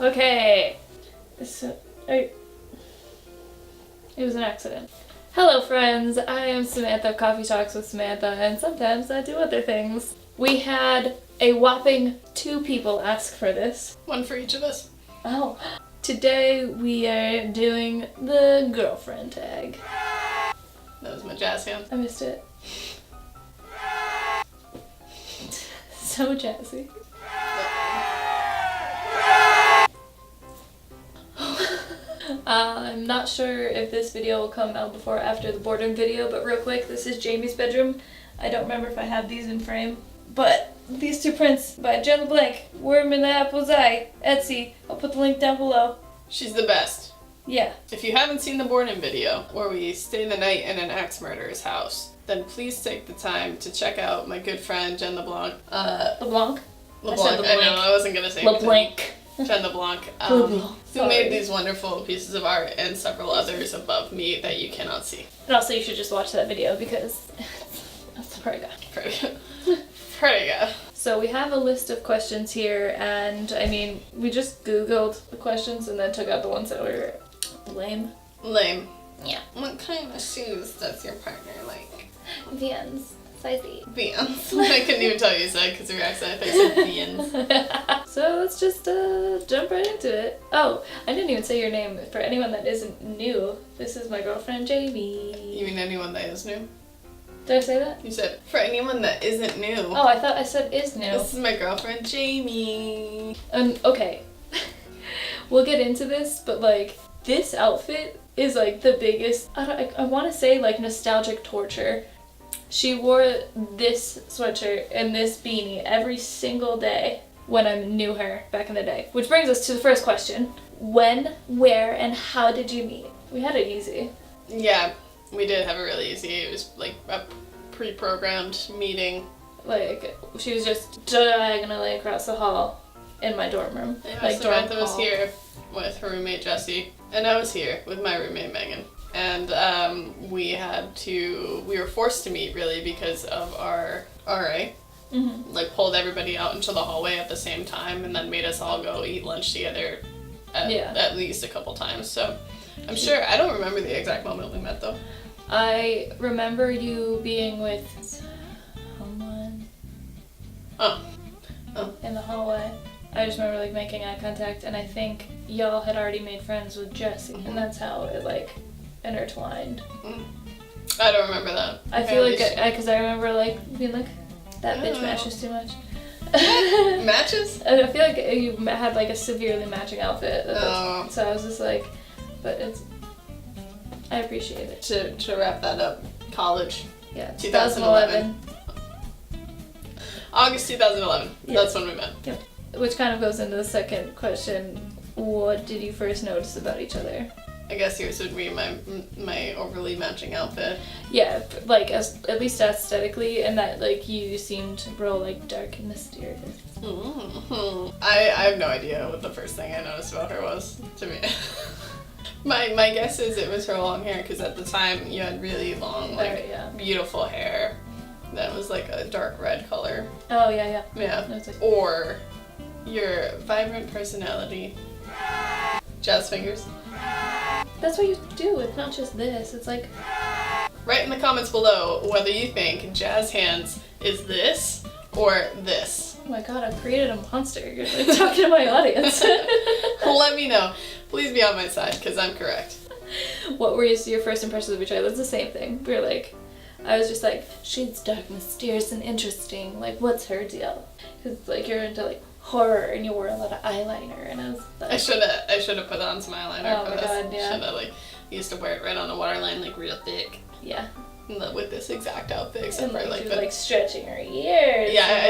Okay. It was an accident. Hello friends, I am Samantha of Coffee Talks with Samantha, and sometimes I do other things. We had a whopping 2 people ask for this. One for each of us. Oh. Today we are doing the girlfriend tag. That was my jazz hand. I missed it. So jazzy. I'm not sure if this video will come out before or after the boredom video, but real quick, this is Jamie's bedroom. I don't remember if I have these in frame, but these 2 prints by Jenn LeBlanc, Worm in the Apple's Eye, Etsy. I'll put the link down below. She's the best. Yeah. If you haven't seen the boredom video, where we stay the night in an axe murderer's house, then please take the time to check out my good friend Jenn LeBlanc. LeBlanc? LeBlanc. I know, I wasn't gonna say LeBlanc. Jenn LeBlanc, who made these wonderful pieces of art and several others above me that you cannot see. And also you should just watch that video because that's pretty good. Pretty good. So we have a list of questions here, and I mean, we just Googled the questions and then took out the ones that were lame. Lame. Yeah. What kind of shoes does your partner like? Vans. Size 8. Vans. I couldn't even tell you said because your accent, I think said Vans. So let's just jump right into it. Oh, I didn't even say your name. For anyone that isn't new, this is my girlfriend Jamie. You mean anyone that is new? Did I say that? You said, for anyone that isn't new. Oh, I thought I said is new. This is my girlfriend Jamie. Okay. We'll get into this, but like, this outfit is like the biggest, I want to say like nostalgic torture. She wore this sweatshirt and this beanie every single day when I knew her back in the day. Which brings us to the first question. When, where, and how did you meet? We had it easy. Yeah, we did have it really easy. It was like a pre-programmed meeting. Like, she was just diagonally across the hall in my dorm room. Yeah, like, Samantha dorm was hall. here with her roommate Jessie, and I was here with my roommate Megan. And we were forced to meet really because of our RA. Mm-hmm. Like pulled everybody out into the hallway at the same time and then made us all go eat lunch together at least a couple times. So I'm sure, I don't remember the exact moment we met though. I remember you being with someone in the hallway. I just remember like making eye contact, and I think y'all had already made friends with Jessie, and that's how it like intertwined. I don't remember that. I feel like, because I remember like being like, that bitch matches too much. Matches? I feel like you had like a severely matching outfit. Oh. So I was just like, but I appreciate it. To wrap that up, college. Yeah, 2011. August 2011. Yeah. That's when we met. Yep. Which kind of goes into the second question. What did you first notice about each other? I guess yours would be my overly matching outfit. Yeah, like at least aesthetically, and that like you seemed real like dark and mysterious. Mm-hmm. I have no idea what the first thing I noticed about her was, to me. my guess is it was her long hair, because at the time you had really long, beautiful hair that was like a dark red color. Oh yeah. Yeah. Like, or your vibrant personality. Jazz fingers. That's what you do. It's not just this. It's like... Write in the comments below whether you think jazz hands is this or this. Oh my god, I've created a monster. You're like talking to my audience. Let me know. Please be on my side, because I'm correct. What were your first impressions of each other? That's the same thing. We were like... I was just like, she's dark, mysterious, and interesting. Like, what's her deal? Because like you're into like horror and you wore a lot of eyeliner, and I was like, I should have put on some eyeliner for this. God, yeah. Should have used to wear it right on the waterline, like real thick. Yeah. With this exact outfit, except and, for like like stretching her ears. Yeah,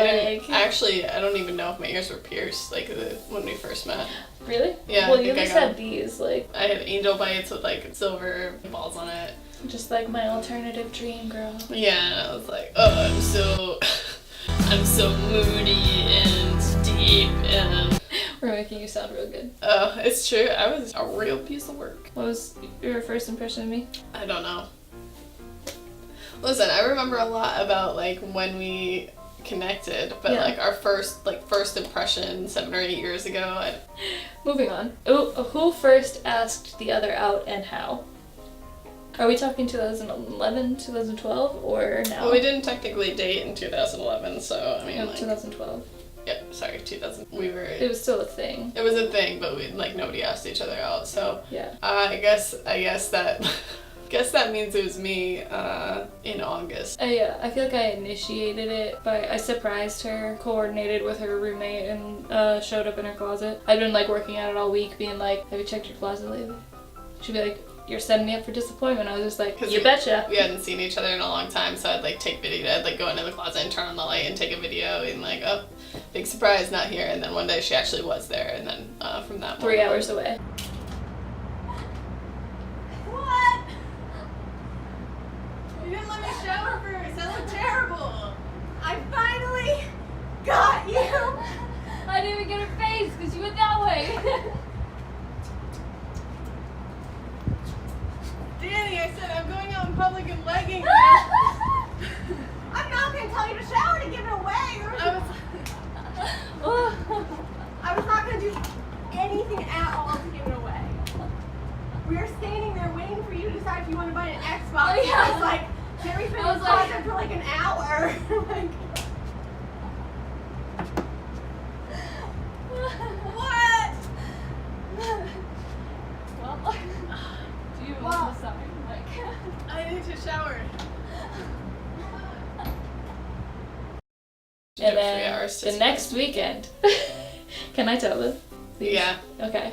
I don't even know if my ears were pierced like when we first met. Really? Yeah. Well, you at least had these like. I had angel bites with like silver balls on it. Just like my alternative dream girl. Yeah, I was like, oh, I'm so moody and deep and... We're making you sound real good. Oh, it's true. I was a real piece of work. What was your first impression of me? I don't know. Listen, I remember a lot about like when we reconnected, but like our first impression 7 or 8 years ago. Moving on. Who first asked the other out and how? Are we talking 2011, 2012, or now? Well, we didn't technically date in 2011, so I mean, no, 2012. Yep, sorry, 2000. It was still a thing. It was a thing, but we nobody asked each other out. So yeah. I guess that. Guess that means it was me in August. Yeah, I feel like I initiated it, but I surprised her, coordinated with her roommate, and showed up in her closet. I'd been like working at it all week, being like, "Have you checked your closet lately?" She'd be like, "You're setting me up for disappointment." I was just like, "You betcha." We hadn't seen each other in a long time, so I'd like take video. I'd like go into the closet and turn on the light and take a video, and like, oh, big surprise, not here. And then one day she actually was there, and then from that 3 hours away. What? You didn't let me shower first. That looked terrible. I finally got you. I didn't even get her face because you went that way. Danny, I said I'm going out in public in leggings. I'm not going to tell you to shower to give it away. I was not going to do anything at all to give it away. We were standing there waiting for you to decide if you want to buy an Xbox. Oh, yeah. I was like, Jerry's been in the closet for like an hour. Like, what? Well, do you want to sign? Like, I need to shower. And then the next weekend. Can I tell this? Yeah. Okay.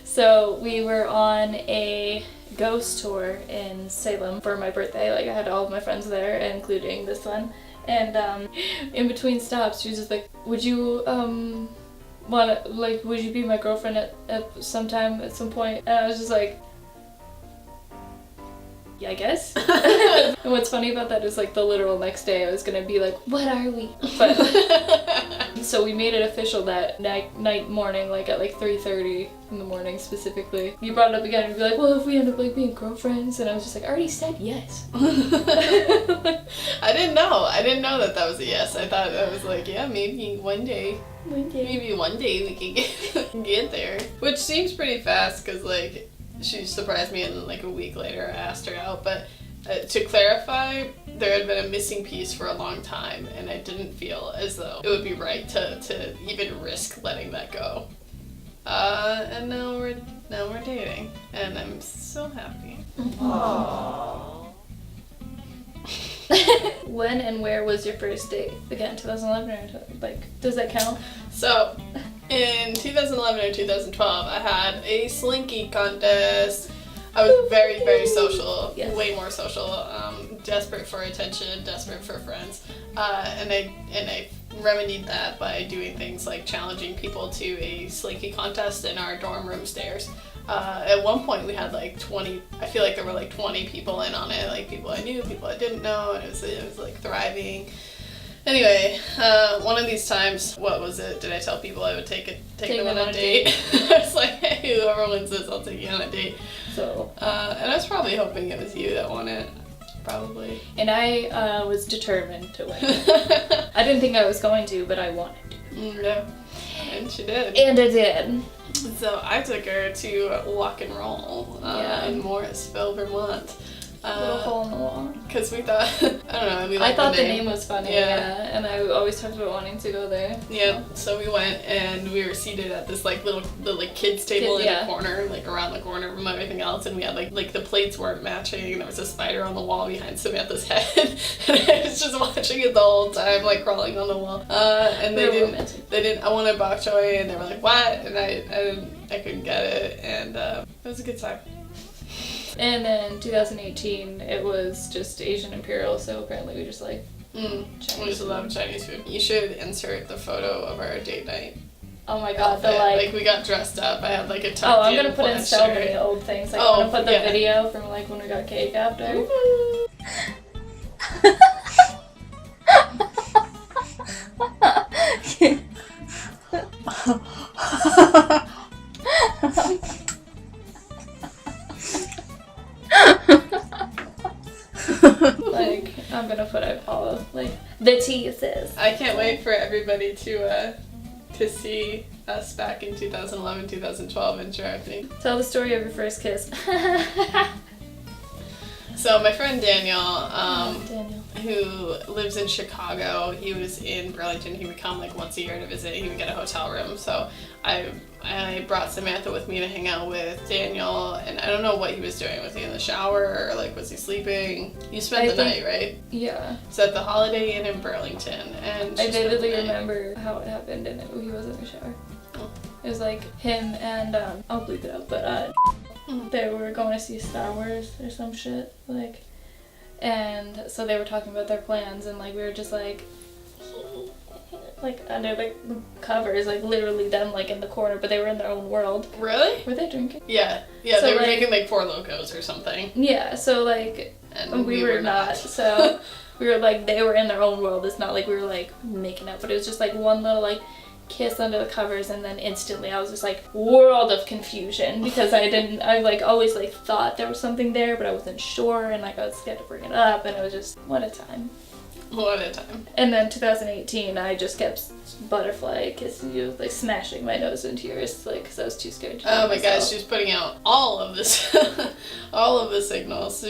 So we were on a ghost tour in Salem for my birthday. Like I had all of my friends there, including this one. And in between stops, she was just like, "Would you would you be my girlfriend at some point?" And I was just like, "Yeah, I guess." And what's funny about that is like the literal next day I was gonna be like, "What are we?" But so we made it official that morning, like at like 3:30 in the morning specifically. You brought it up again and be like, "Well, if we end up like being girlfriends," and I was just like, "I already said yes." I didn't know that was a yes. I thought that was like, yeah, maybe one day. Maybe one day we can get there. Which seems pretty fast because like she surprised me and then like a week later I asked her out. But to clarify, there had been a missing piece for a long time and I didn't feel as though it would be right to even risk letting that go. And now we're dating and I'm so happy. Aww. When and where was your first date? Again, 2011 or like, does that count? So, in 2011 or 2012, I had a slinky contest. I was very, very social, yes. Way more social, desperate for attention, desperate for friends, and I remedied that by doing things like challenging people to a slinky contest in our dorm room stairs. At one point we had like 20, I feel like there were like 20 people in on it, like people I knew, people I didn't know, and it was like thriving. Anyway, one of these times, what was it? Did I tell people I would take them on a date? I was like, hey, whoever wins this, I'll take you on a date. So, and I was probably hoping it was you that won it. Probably. And I was determined to win. I didn't think I was going to, but I wanted to. No. And she did. And I did. So I took her to Walk and Roll in Morrisville, Vermont. Little hole in the wall. Because we thought, I don't know, I thought the name was funny, yeah. And I always talked about wanting to go there. Yeah, so we went and we were seated at this like little kids table in a corner, like around the corner from everything else, and we had like the plates weren't matching, and there was a spider on the wall behind Samantha's head, and I was just watching it the whole time, like crawling on the wall. And they didn't, I wanted bok choy, and they were like, what? And I couldn't get it, and it was a good time. And then 2018, it was just Asian Imperial, so apparently we just like Chinese. We just love Chinese food. You should insert the photo of our date night. Oh my god, outfit. Like we got dressed up. I had like a tucked in. Oh, I'm gonna put in so many old things. Like I'm gonna put the video from like when we got cake after. Like, I'm gonna put out all of, like, The teeth is. I can't wait for everybody to see us back in 2011, 2012 interacting. Tell the story of your first kiss. So my friend Daniel, Daniel, who lives in Chicago, he was in Burlington. He would come like once a year to visit. He would get a hotel room. So I brought Samantha with me to hang out with Daniel, and I don't know what he was doing. Was he in the shower, or like was he sleeping? You spent the night, right? Yeah. So at the Holiday Inn in Burlington, and I vividly remember how it happened, and he was in the shower. Oh. It was like him and I'll bleep it out, but they were going to see Star Wars or some shit, like, and so they were talking about their plans, and like we were just like under the covers, like literally them like in the corner, but they were in their own world. Really? Were they drinking? Yeah, So, they were like, drinking like 4 Locos or something. Yeah, so like, And we were not. So we were like, they were in their own world. It's not like we were like making up, but it was just like one little like kiss under the covers, and then instantly I was just like world of confusion, because I like always like thought there was something there, but I wasn't sure, and like I was scared to bring it up, and it was just what a time. What a time. And then 2018, I just kept butterfly kissing you, like smashing my nose into yours, like, because I was too scared to Oh my gosh, she's putting out all of this, all of the signals. So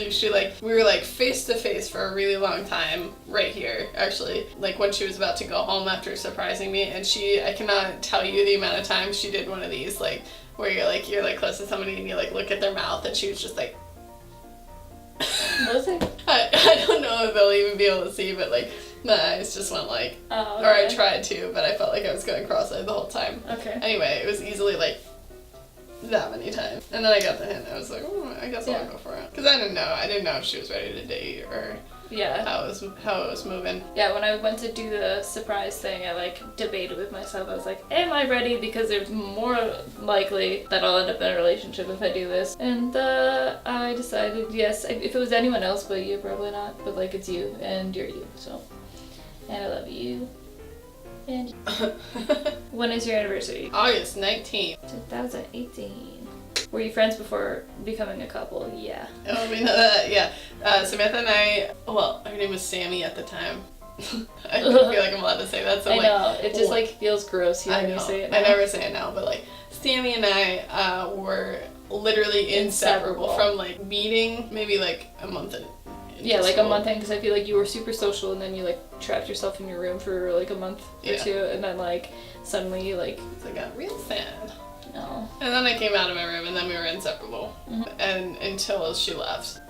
we were like face to face for a really long time right here, actually. Like when she was about to go home after surprising me, and I cannot tell you the amount of times she did one of these, like, where you're like close to somebody and you like look at their mouth, and she was just like, What was it? I don't know if they'll even be able to see, but like my eyes just went like, Oh, okay. Or I tried to, but I felt like I was going cross-eyed the whole time. Okay. Anyway, it was easily like that many times, and then I got the hint. I was like, I guess I'll go for it, because I didn't know if she was ready to date or how it was moving. Yeah, when I went to do the surprise thing, I like debated with myself. I was like, am I ready? Because there's more likely that I'll end up in a relationship if I do this. And I decided yes. If it was anyone else but you, probably not. But like it's you, and you're you. So, and I love you. And when is your anniversary? August 19th. 2018. Were you friends before becoming a couple? Yeah. Oh, we know that, yeah. Samantha and I, well, her name was Sammy at the time. I don't feel like I'm allowed to say that. So I know, it just like feels gross when you say it now. I never say it now, but like, Sammy and I were literally inseparable from like meeting maybe like a month in. Yeah, like a month in, because I feel like you were super social, and then you like trapped yourself in your room for like a month or two, and then like suddenly like I got real sad. No. And then I came out of my room, and then we were inseparable, and until she left.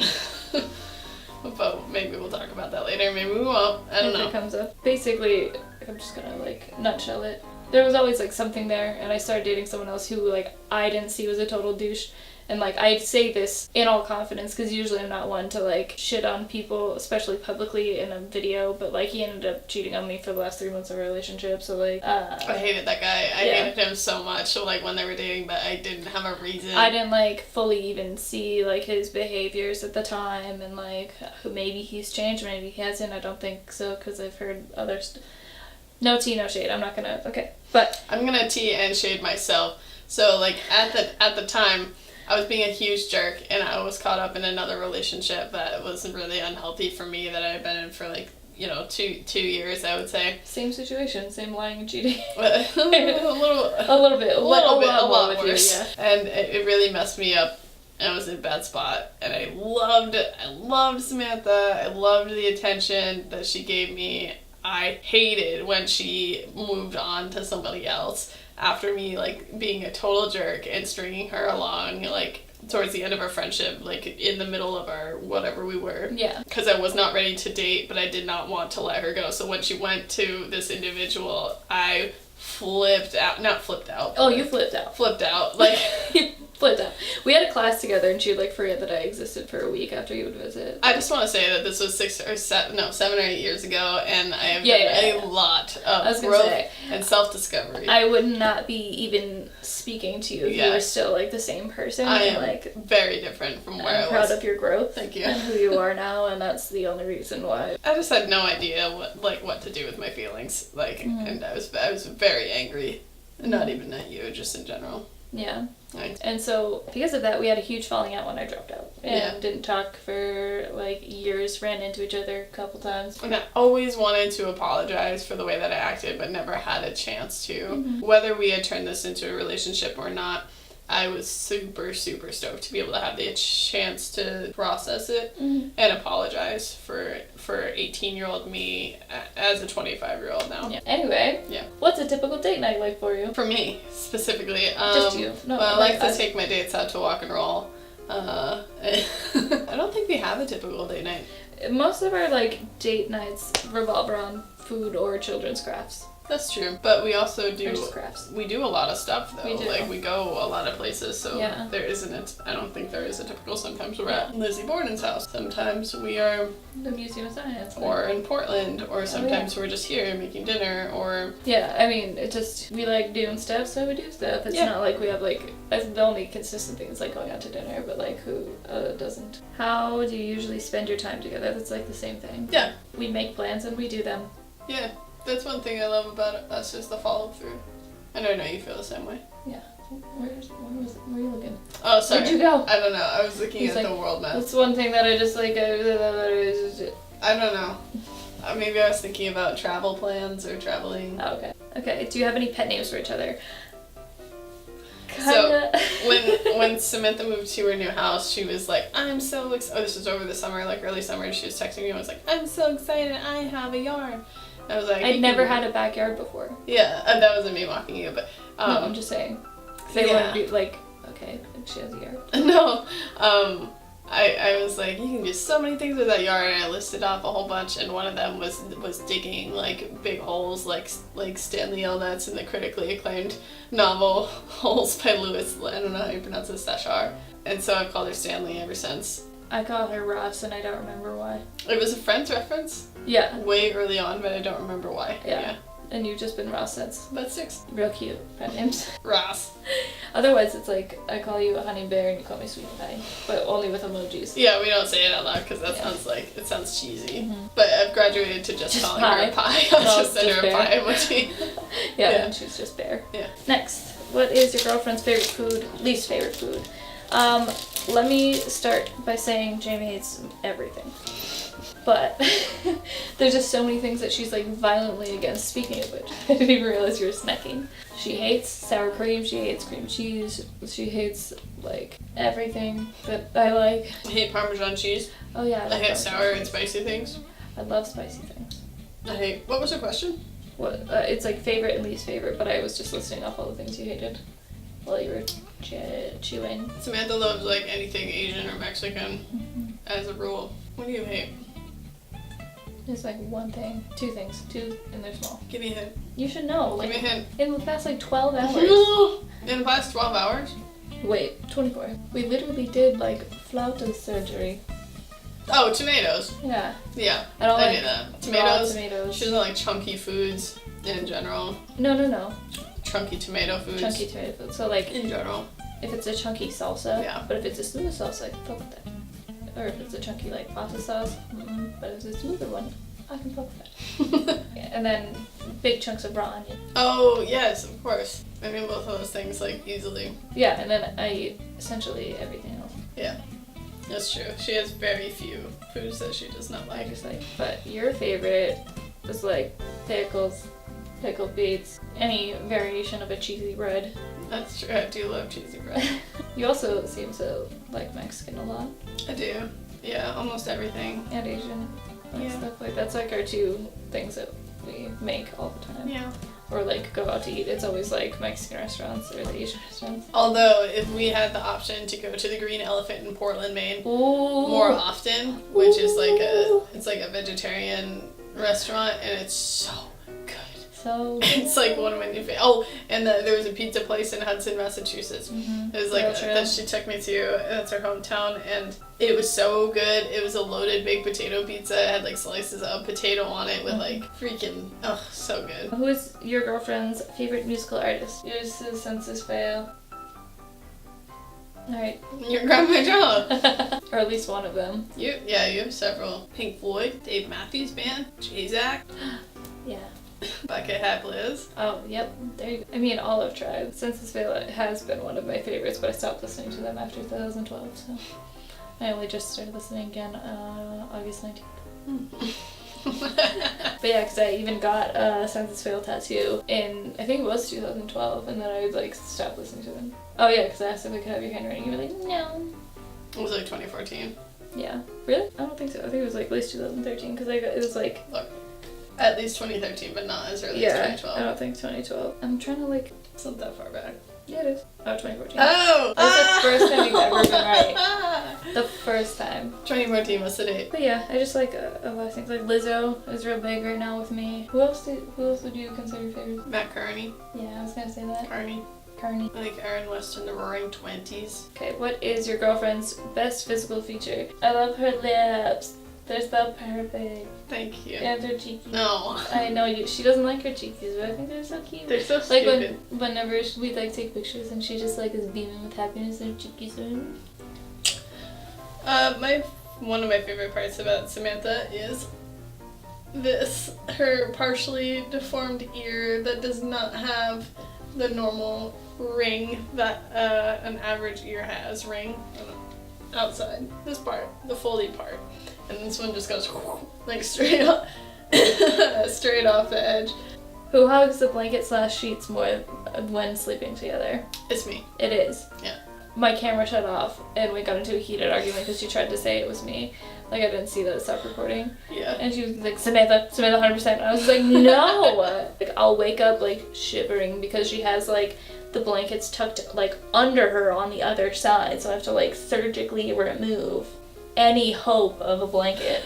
But maybe we'll talk about that later. Maybe we won't. I don't know. If it comes up. Basically, I'm just gonna like nutshell it. There was always like something there, and I started dating someone else who like I didn't see was a total douche. And like I say this in all confidence, because usually I'm not one to like shit on people, especially publicly in a video, but like he ended up cheating on me for the last 3 months of our relationship, so like I hated that guy. I hated him so much, so like when they were dating, but I didn't have a reason. I didn't like fully even see like his behaviors at the time, and like maybe he's changed, maybe he hasn't. I don't think so, because I've heard other no tea, no shade. I'm not gonna but I'm gonna tea and shade myself. So like at the time, I was being a huge jerk, and I was caught up in another relationship that was really unhealthy for me, that I had been in for like, two years, I would say. Same situation, same lying and cheating. a little bit, a lot worse. You, yeah. And it really messed me up. I was in a bad spot, and I loved Samantha. I loved the attention that she gave me. I hated when she moved on to somebody else after me, like, being a total jerk and stringing her along, like, towards the end of our friendship, like, in the middle of our whatever we were. Yeah. Because I was not ready to date, but I did not want to let her go. So when she went to this individual, I flipped out. Not flipped out. Oh, you flipped out. Flipped out. Like... Flipped out. We had a class together, and she would like forget that I existed for a week after you would visit. I just want to say that this was 7 or 8 years ago, and I have done a lot of growth and self-discovery. I would not be even speaking to you if you were still like the same person. I am like very different from where I was. I'm proud of your growth. Thank you. And who you are now, and that's the only reason why. I just had no idea what to do with my feelings, and I was very angry, not even at you, just in general. Yeah. Nice. And so because of that, we had a huge falling out when I dropped out. And didn't talk for like years, ran into each other a couple times. And I always wanted to apologize for the way that I acted, but never had a chance to. Mm-hmm. Whether we had turned this into a relationship or not, I was super, super stoked to be able to have the chance to process it and apologize for 18-year-old me as a 25-year-old now. Yeah. Anyway, what's a typical date night like for you? For me, specifically. Just you. No, well, I like to take my dates out to walk and roll. I don't think we have a typical date night. Most of our like date nights revolve around food or children's crafts. That's true, but we also do. Crafts. We do a lot of stuff though. We do. Like we go a lot of places, so there isn't. I don't think there is a typical. Sometimes we're at Lizzie Borden's house. Sometimes we are the Museum of Science, or in Portland, or sometimes we're just here making dinner, or I mean, it just we like doing stuff, so we do stuff. It's not like we have like the only consistent thing is like going out to dinner, but like who doesn't? How do you usually spend your time together? That's like the same thing. Yeah. We make plans and we do them. Yeah. That's one thing I love about us is the follow through. And I know you feel the same way. Yeah. Where are you looking? Oh, sorry. Where'd you go? I don't know. I was looking at the world map. That's one thing that I just like. I don't know. Maybe I was thinking about travel plans or traveling. Oh, okay. Okay. Do you have any pet names for each other? Kinda. So when Samantha moved to her new house, she was like, "I'm so excited." Oh, this was over the summer, like early summer. And she was texting me and was like, "I'm so excited. I have a yard." I was like, I'd never had a backyard before. Yeah, and that wasn't me mocking you, but no, I'm just saying. They want to do like, okay, she has a yard. No, I was like, you can do so many things with that yard, and I listed off a whole bunch, and one of them was digging like big holes, like Stanley Yelnats in the critically acclaimed novel Holes by Lewis. I don't know how you pronounce it, Stashar. And so I've called her Stanley ever since. I call her Ross, and I don't remember why. It was a Friends reference. Yeah. Way early on, but I don't remember why. Yeah. And you've just been Ross since. About 6. Real cute pet names. Ross. Otherwise, it's like I call you a honey bear and you call me sweet pie, but only with emojis. Yeah, we don't say it out loud because that sounds cheesy. Mm-hmm. But I've graduated to just calling her a pie. I'll just send her a pie emoji. Yeah, and she's just bear. Yeah. Next, what is your girlfriend's favorite food, least favorite food? Let me start by saying Jamie hates everything. But there's just so many things that she's like violently against. Speaking of which, I didn't even realize you were snacking. She hates sour cream, she hates cream cheese, she hates like everything that I like. I hate Parmesan cheese. Oh yeah, I hate sour and spicy things. I love spicy things. What was the question? What? It's like favorite and least favorite, but I was just listing off all the things you hated while you were chewing. Samantha loves like anything Asian or Mexican as a rule. What do you hate? It's like one thing, 2 things, 2 and they're small. Give me a hint. You should know. Like, give me a hint. In the past like 12 hours. In the past 12 hours? Wait, 24. We literally did like flauta surgery. Oh, tomatoes. Yeah. Yeah, I don't like knew that. Tomatoes. She doesn't like chunky foods in general. No. Chunky tomato foods. Chunky tomato food. So like in general. If it's a chunky salsa, but if it's a smooth salsa, I can fuck with that. Or if it's a chunky like pasta sauce, but if it's a smoother one, I can fuck with that. And then big chunks of raw onion. Oh yes, of course. I mean both of those things like easily. Yeah, and then I eat essentially everything else. Yeah, that's true. She has very few foods that she does not like. I just like. But your favorite is like pickles, pickled beets, any variation of a cheesy bread. That's true. I do love cheesy bread. You also seem to like Mexican a lot. I do. Yeah, almost everything. And Asian. Stuff like that's like our 2 things that we make all the time. Yeah. Or like go out to eat. It's always like Mexican restaurants or the Asian restaurants. Although if we had the option to go to the Green Elephant in Portland, Maine more often, which is like a vegetarian restaurant and it's so good. So it's like one of my new favorites. Oh, and there was a pizza place in Hudson, Massachusetts. It was like that she took me to. That's her hometown, and it was so good. It was a loaded baked potato pizza. It had like slices of potato on it with like freaking so good. Who is your girlfriend's favorite musical artist? Use the census fail. Alright. You're grabbing my jaw. Or at least one of them. You have several. Pink Floyd, Dave Matthews Band, J-Zack. Yeah. Bucket Hat Liz. Oh, yep. There you go. I mean, Olive Tribe. Censusville has been one of my favorites, but I stopped listening to them after 2012, so I only just started listening again August 19th. But yeah, because I even got a Censusville tattoo in, I think it was 2012, and then I like stopped listening to them. Oh yeah, because I asked if I could have your handwriting. You were like, no. It was like 2014. Yeah. Really? I don't think so. I think it was like at least 2013, because it was like... Look, at least 2013, but not as early as 2012. I don't think 2012. I'm trying to like... It's not that far back. Yeah, it is. Oh, 2014. Oh! That's the first time you've ever been right. The first time. 2014 was the date. But yeah, I just like a lot of things. Like Lizzo is real big right now with me. Who else would you consider your favorite? Matt Kearney. Yeah, I was gonna say that. Kearney. I like Aaron West in the Roaring Twenties. Okay, what is your girlfriend's best physical feature? I love her lips. They're so perfect. Thank you. And her cheekies. No. I know she doesn't like her cheekies, but I think they're so cute. They're so like stupid. Whenever we like take pictures and she just like is beaming with happiness and her cheekies are... One of my favorite parts about Samantha is her partially deformed ear that does not have the normal ring that an average ear has. Outside. This part, the foldy part. And this one just goes like straight off the edge. Who hugs the blanket/sheets more when sleeping together? It's me. It is. Yeah. My camera shut off and we got into a heated argument because she tried to say it was me. Like I didn't see that it stopped recording. Yeah. And she was like, Samantha 100%. And I was like, no! Like I'll wake up like shivering because she has like the blankets tucked like under her on the other side. So I have to like surgically remove any hope of a blanket.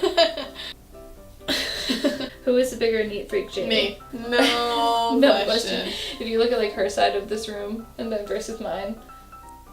Who is the bigger neat freak, Jamie? Me. No, No question. If you look at like her side of this room and then versus mine,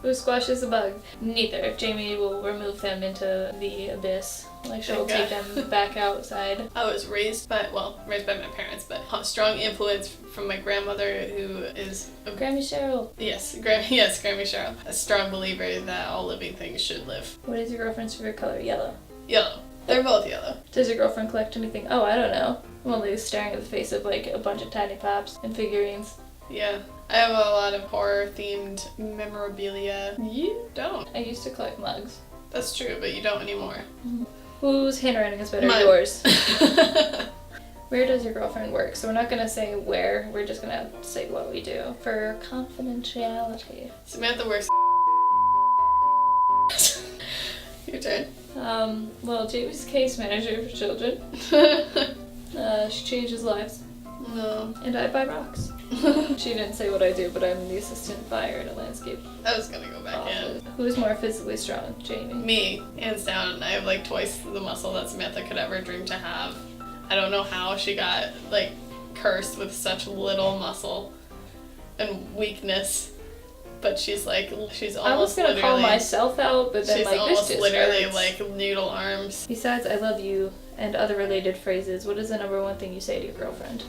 who squashes a bug? Neither. Jamie will remove them into the abyss. Like she'll take them back outside. I was raised by my parents, but strong influence from my grandmother, who is Grammy Cheryl. Yes, Grammy Cheryl. A strong believer that all living things should live. What is your girlfriend's favorite color? Yellow. Yellow. They're both yellow. Does your girlfriend collect anything? Oh, I don't know. I'm only staring at the face of like a bunch of tiny pops and figurines. Yeah. I have a lot of horror-themed memorabilia. You don't. I used to collect mugs. That's true, but you don't anymore. Mm-hmm. Whose handwriting is better? Mine. Yours. Where does your girlfriend work? So we're not going to say where. We're just going to say what we do for confidentiality. Samantha works. Your turn. Well, Jamie's case manager for children. She changes lives. No. And I buy rocks. She didn't say what I do, but I'm the assistant buyer in a landscape. I was gonna go back in. Who's more physically strong, Jamie? Me, hands down. I have like twice the muscle that Samantha could ever dream to have. I don't know how she got like cursed with such little muscle and weakness, but she's almost. I was gonna call myself out, but then she's like almost this just literally hurts. like noodle arms. Besides "I love you" and other related phrases, what is the number one thing you say to your girlfriend?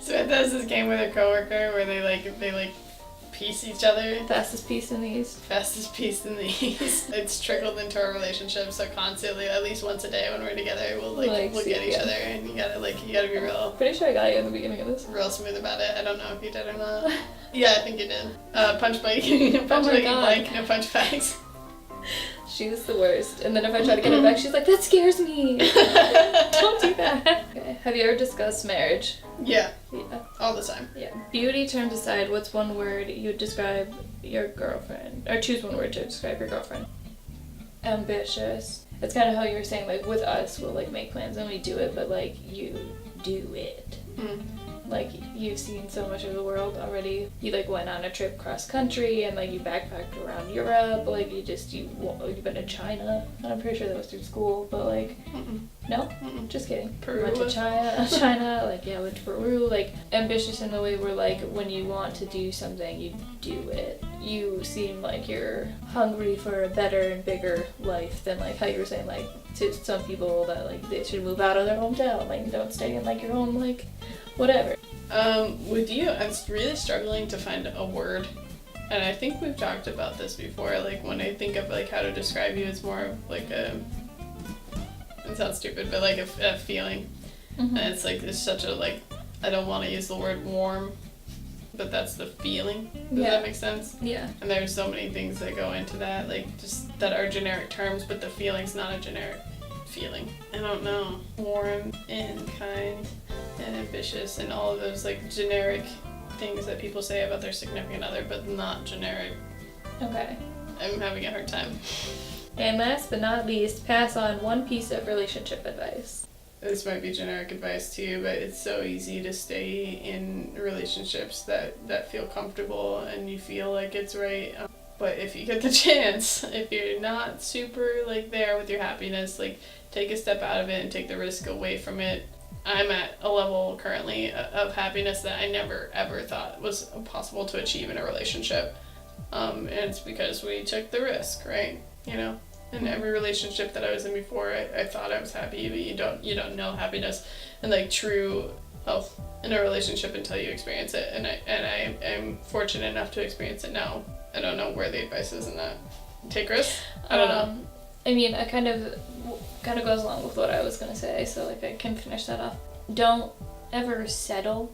Samantha has this game with her coworker where they piece each other. Fastest piece in the East. Fastest piece in the East. It's trickled into our relationship, so constantly, at least once a day when we're together, we'll look at each other, and you gotta be real. Pretty sure I got you in the beginning of this. Real smooth about it. I don't know if you did or not. Yeah, I think you did. Punch bike, punch my bike, God. bike, no punch bags. She's the worst. And then if I try to get her back, she's like, that scares me. Don't do that. Okay. Have you ever discussed marriage? Yeah. Yeah. All the time. Yeah. Beauty terms aside, what's one word you would describe your girlfriend? Or choose one word to describe your girlfriend. Ambitious. It's kind of how you were saying, like, with us, we'll, like, make plans and we do it, but, like, you do it. Mm. Like, you've seen so much of the world already. You, like, went on a trip cross-country and, like, you backpacked around Europe. Like, you've been to China. I'm pretty sure that was through school, but, like, no? Just kidding. Peru. Went to China, like, yeah, went to Peru. Like, ambitious in the way where, like, when you want to do something, you do it. You seem like you're hungry for a better and bigger life than, like, how you were saying, like, to some people that, like, they should move out of their hometown. Like, don't stay in, like, your own, like, whatever. With you, I'm really struggling to find a word. And I think we've talked about this before. Like, when I think of, like, how to describe you, it's more of, like, it sounds stupid, but like a feeling. And it's like, it's such a, like, I don't want to use the word warm, but that's the feeling. Does that make sense? Yeah. And there's so many things that go into that, like, just that are generic terms, but the feeling's not a generic feeling. I don't know. Warm and kind and ambitious and all of those, like, generic things that people say about their significant other, but not generic. Okay. I'm having a hard time. And last but not least, pass on one piece of relationship advice. This might be generic advice to you, but it's so easy to stay in relationships that feel comfortable and you feel like it's right. But if you get the chance, if you're not super, like, there with your happiness, like, take a step out of it and take the risk away from it. I'm at a level currently of happiness that I never ever thought was possible to achieve in a relationship. And it's because we took the risk, right? You know? In every relationship that I was in before, I thought I was happy, but you don't know happiness and, like, true health in a relationship until you experience it. And I am fortunate enough to experience it now. I don't know where the advice is in that. Take risks? I don't know. I mean, it kind of goes along with what I was gonna say, so, like, I can finish that off. Don't ever settle.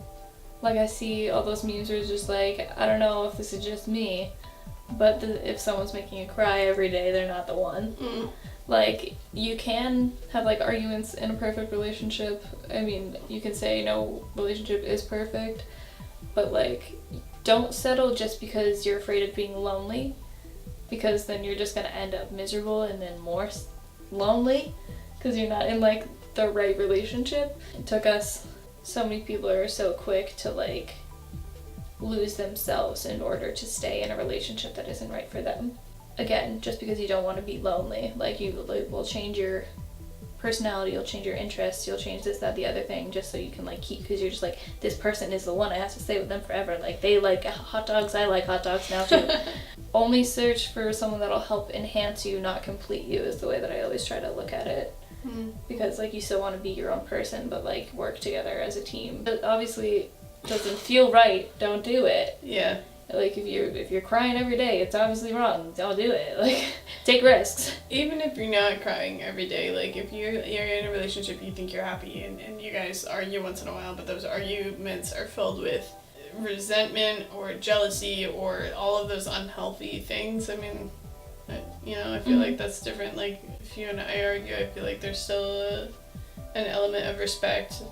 Like, I see all those memes where it's just like, I don't know if this is just me, but if someone's making you cry every day, they're not the one. Like, you can have, like, arguments in a perfect relationship. I mean, you can say no relationship is perfect, but, like, don't settle just because you're afraid of being lonely, because then you're just gonna end up miserable and then more lonely because you're not in, like, the right relationship. It took us, so many people are so quick to, like, lose themselves in order to stay in a relationship that isn't right for them. Again, just because you don't want to be lonely, like, you will change your personality, you'll change your interests, you'll change this, that, the other thing, just so you can, like, keep, because you're just like, this person is the one, I have to stay with them forever. Like, they like hot dogs, I like hot dogs now too. Only search for someone that'll help enhance you, not complete you, is the way that I always try to look at it. Because, like, you still want to be your own person, but, like, work together as a team. But obviously doesn't feel right, don't do it. Yeah. Like, if you're crying every day, it's obviously wrong. Don't do it. Like, take risks. Even if you're not crying every day, like, if you're in a relationship, you think you're happy, and you guys argue once in a while, but those arguments are filled with resentment or jealousy or all of those unhealthy things. I mean, I feel like that's different. Like, if you and I argue, I feel like there's still an element of respect.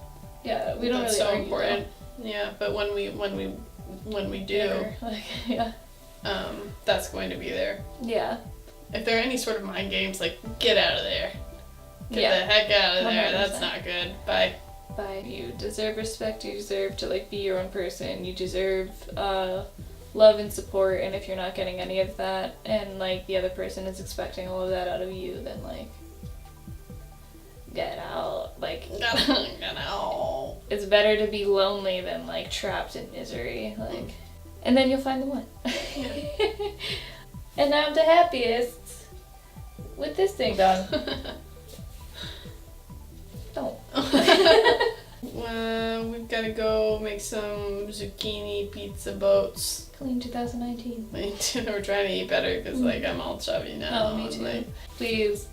Yeah, we don't that's really so argue, important. Though. Yeah, but when we do, like, yeah, that's going to be there. Yeah. If there are any sort of mind games, like, get out of there. Get the heck out of there. 100%. That's not good. Bye. Bye. You deserve respect. You deserve to, like, be your own person. You deserve love and support. And if you're not getting any of that, and, like, the other person is expecting all of that out of you, then, like, get out. Like, get out. It's better to be lonely than, like, trapped in misery. Like, and then you'll find the one. And now I'm the happiest with this thing done. Don't. We've got to go make some zucchini pizza boats. Clean 2019. We're trying to eat better because, like, I'm all chubby now. Oh, me too. Like, please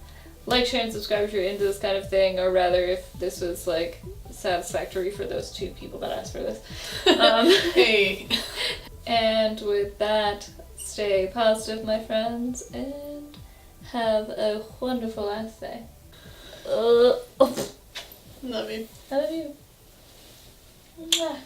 like, share, and subscribe if you're into this kind of thing, or rather if this was, like, satisfactory for those 2 people that asked for this. Hey. And with that, stay positive, my friends, and have a wonderful last day. Love you. I love you. Mwah.